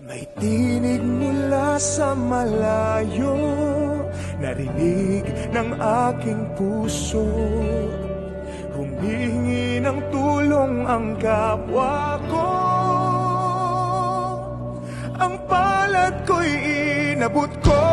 May tinig mula sa malayo, narinig ng aking puso. Humingi ng tulong ang kapwa ko. Ang palad ko'y inabot ko.